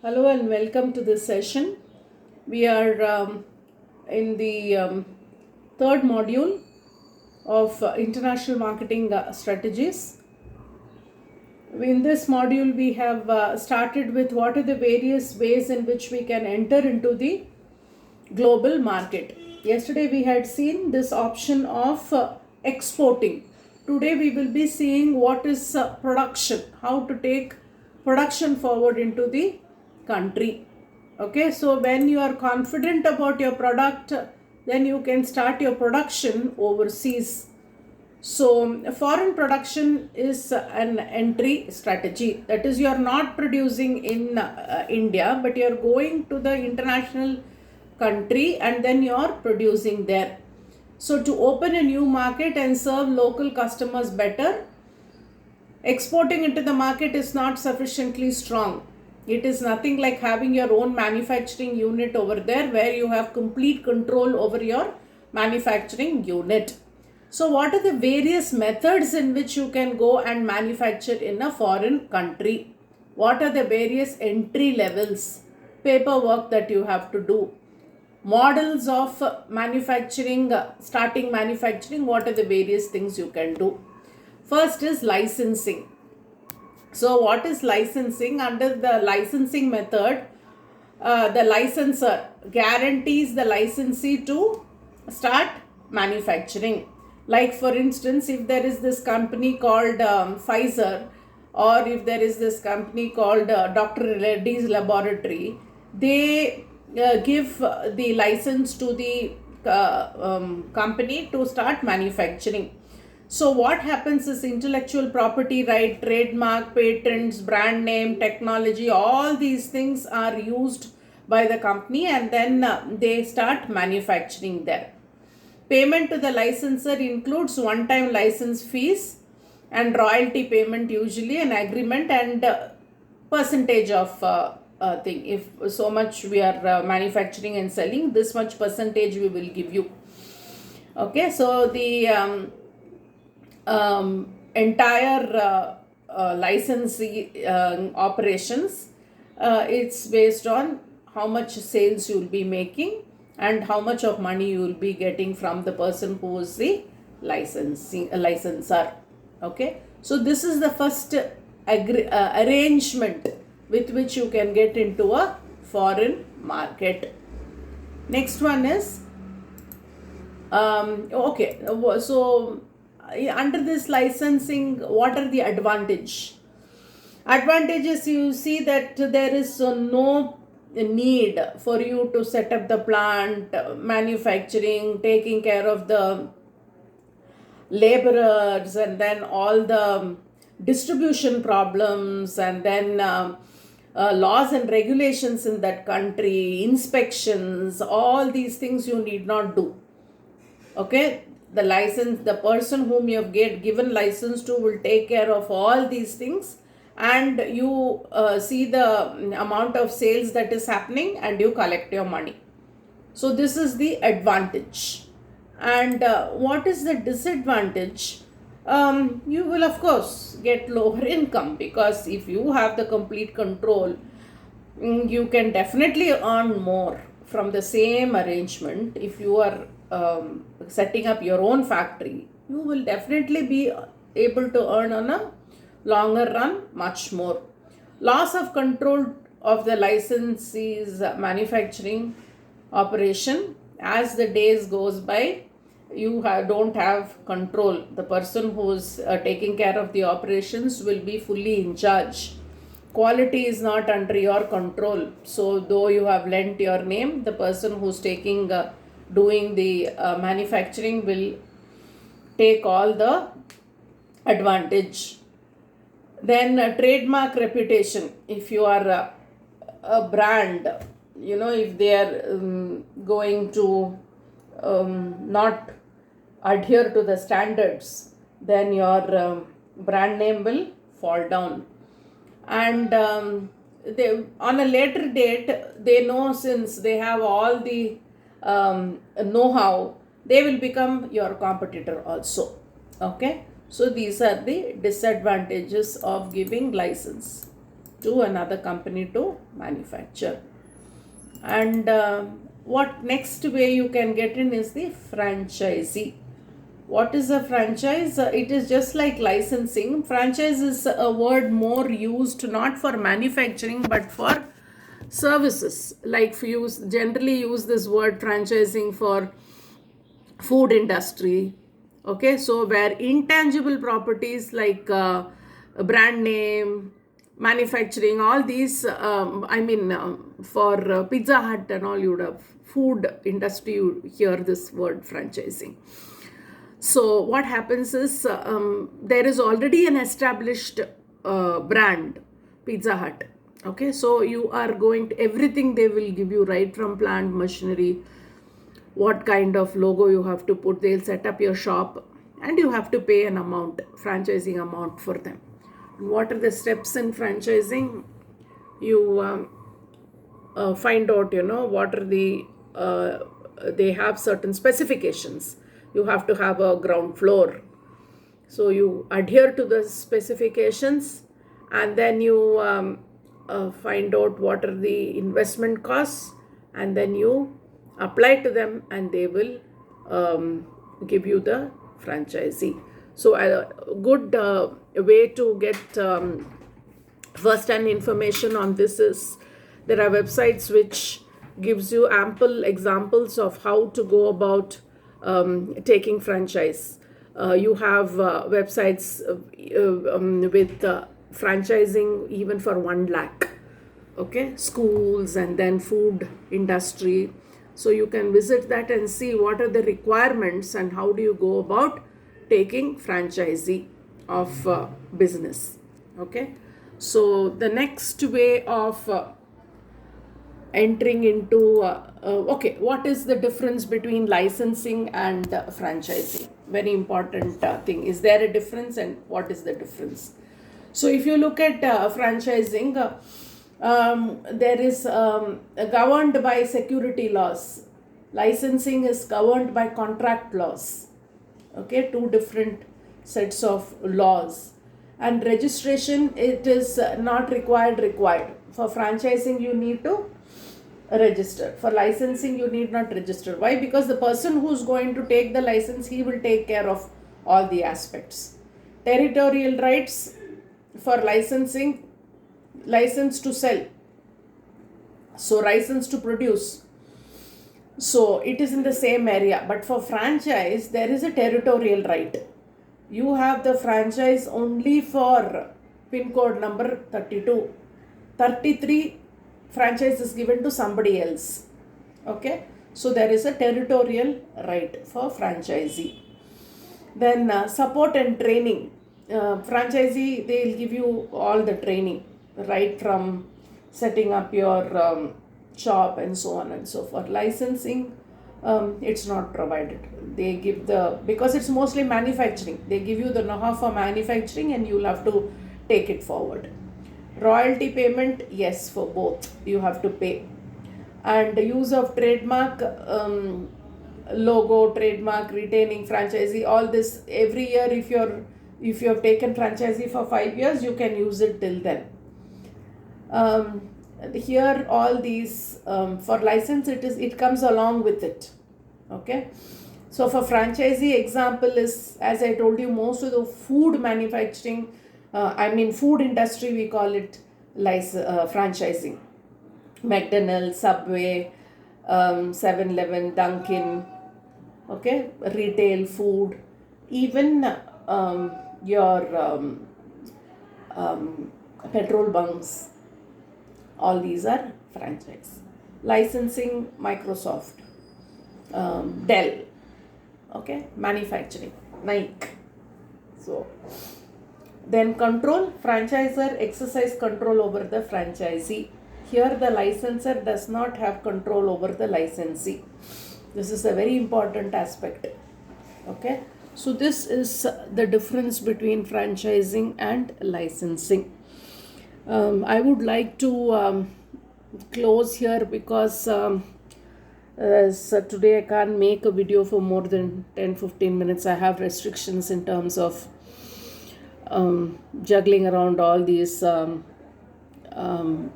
Hello and welcome to this session. We are in the third module of international marketing strategies. In this module, we have started with what are the various ways in which we can enter into the global market. Yesterday, we had seen this option of exporting. Today, we will be seeing what is production, how to take production forward into the country. Okay, so when you are confident about your product, then you can start your production overseas. So foreign production is an entry strategy. That is, you are not producing in India, but you are going to the international country and then you are producing there. So to open a new market and serve local customers better, exporting into the market is not sufficiently strong. It is nothing like having your own manufacturing unit over there where you have complete control over your manufacturing unit. So, what are the various methods in which you can go and manufacture in a foreign country? What are the various entry levels, paperwork that you have to do? Models of manufacturing, starting manufacturing, what are the various things you can do? First is licensing. So, what is licensing? Under the licensing method, the licensor guarantees the licensee to start manufacturing. Like, for instance, if there is this company called Pfizer, or if there is this company called Dr. Reddy's Laboratory, they give the license to the company to start manufacturing. So what happens is intellectual property right, trademark, patents, brand name, technology, all these things are used by the company and then they start manufacturing there. Payment to the licensor includes one-time license fees and royalty payment, usually an agreement and percentage of thing. If so much we are manufacturing and selling, this much percentage we will give you. Okay, so the entire licensee operations, it's based on how much sales you will be making and how much of money you will be getting from the person who is the licensor. Okay, so this is the first arrangement with which you can get into a foreign market. Next one is okay, so under this licensing, what are the advantages? You see that there is no need for you to set up the plant, manufacturing, taking care of the laborers, and then all the distribution problems, and then laws and regulations in that country, inspections, all these things you need not do. Okay, the person whom you have given license to will take care of all these things, and you see the amount of sales that is happening and you collect your money. So this is the advantage. And what is the disadvantage? You will of course get lower income, because if you have the complete control, you can definitely earn more from the same arrangement. If you are setting up your own factory, you will definitely be able to earn on a longer run much more. Loss of control of the licensee's manufacturing operation. As the days goes by, you don't have control. The person who is taking care of the operations will be fully in charge. Quality is not under your control. So though you have lent your name, the person who's doing the manufacturing will take all the advantage. Then trademark reputation. If you are a brand, if they are going to not adhere to the standards, then your brand name will fall down. And they, on a later date, they know, since they have all the know-how, they will become your competitor also. Okay, so these are the disadvantages of giving license. to another company to manufacture. And what next way you can get in is the franchisee. What is a franchise? It is just like licensing. Franchise is a word more used not for manufacturing but for services. Like you generally use this word franchising for food industry. Okay, so where intangible properties like a brand name, manufacturing, all these, for Pizza Hut and all, you would have food industry, you hear this word franchising. So what happens is there is already an established brand, Pizza Hut. Okay, so you are going to, everything they will give you, right from plant, machinery, what kind of logo you have to put. They'll set up your shop and you have to pay an amount, franchising amount for them. And what are the steps in franchising? You find out, what are the, they have certain specifications. You have to have a ground floor. So you adhere to the specifications, and then you find out what are the investment costs, and then you apply to them and they will give you the franchisee. So a good way to get first-hand information on this is there are websites which gives you ample examples of how to go about taking franchise. You have websites with franchising even for 1 lakh. Okay, schools and then food industry. So you can visit that and see what are the requirements and how do you go about taking franchisee of business. Okay, so the next way of entering into okay, what is the difference between licensing and franchising? Very important thing. Is there a difference, and what is the difference? So if you look at franchising, there is governed by security laws. Licensing is governed by contract laws. Okay, 2 different sets of laws. And registration, it is not required. For franchising, you need to register. For licensing, you need not register. Why? Because the person who's going to take the license, he will take care of all the aspects. Territorial rights for licensing, license to sell, so license to produce. So it is in the same area. But for franchise, there is a territorial right. You have the franchise only for pin code number 32. 33 franchise is given to somebody else. Okay, so there is a territorial right for franchisee. Then support and training. Franchisee, they will give you all the training, right from setting up your shop and so on and so forth. Licensing, it's not provided. They give because it's mostly manufacturing, they give you the know-how for manufacturing and you'll have to take it forward. Royalty payment, yes, for both you have to pay. And the use of trademark, logo, trademark, retaining franchisee, all this every year. If you have taken franchisee for 5 years, you can use it till then. Here all these for license, it comes along with it. Okay, so for franchisee, example is, as I told you, most of the food manufacturing, food industry, we call it franchising. McDonald's, Subway, 7-Eleven, Dunkin', okay, retail food, even your petrol bunks, all these are franchise. Licensing, Microsoft, Dell, okay, manufacturing, Nike. So then control, franchisor exercise control over the franchisee. Here the licensor does not have control over the licensee. This is a very important aspect. Okay, so this is the difference between franchising and licensing. I would like to close here because today I can't make a video for more than 10-15 minutes. I have restrictions in terms of juggling around all these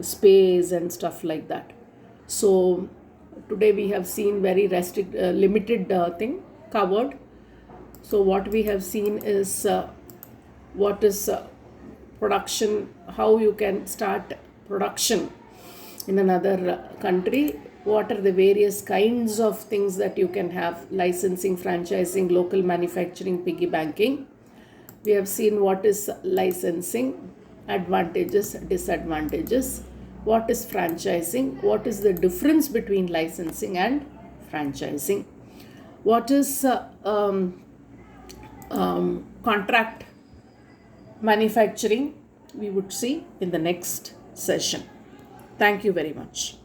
space and stuff like that. So today we have seen very limited thing covered. So what we have seen is what is production, how you can start production in another country, what are the various kinds of things that you can have: licensing, franchising, local manufacturing, piggy banking. We have seen what is licensing, advantages, disadvantages, what is franchising, what is the difference between licensing and franchising, what is contract manufacturing. We would see in the next session. Thank you very much.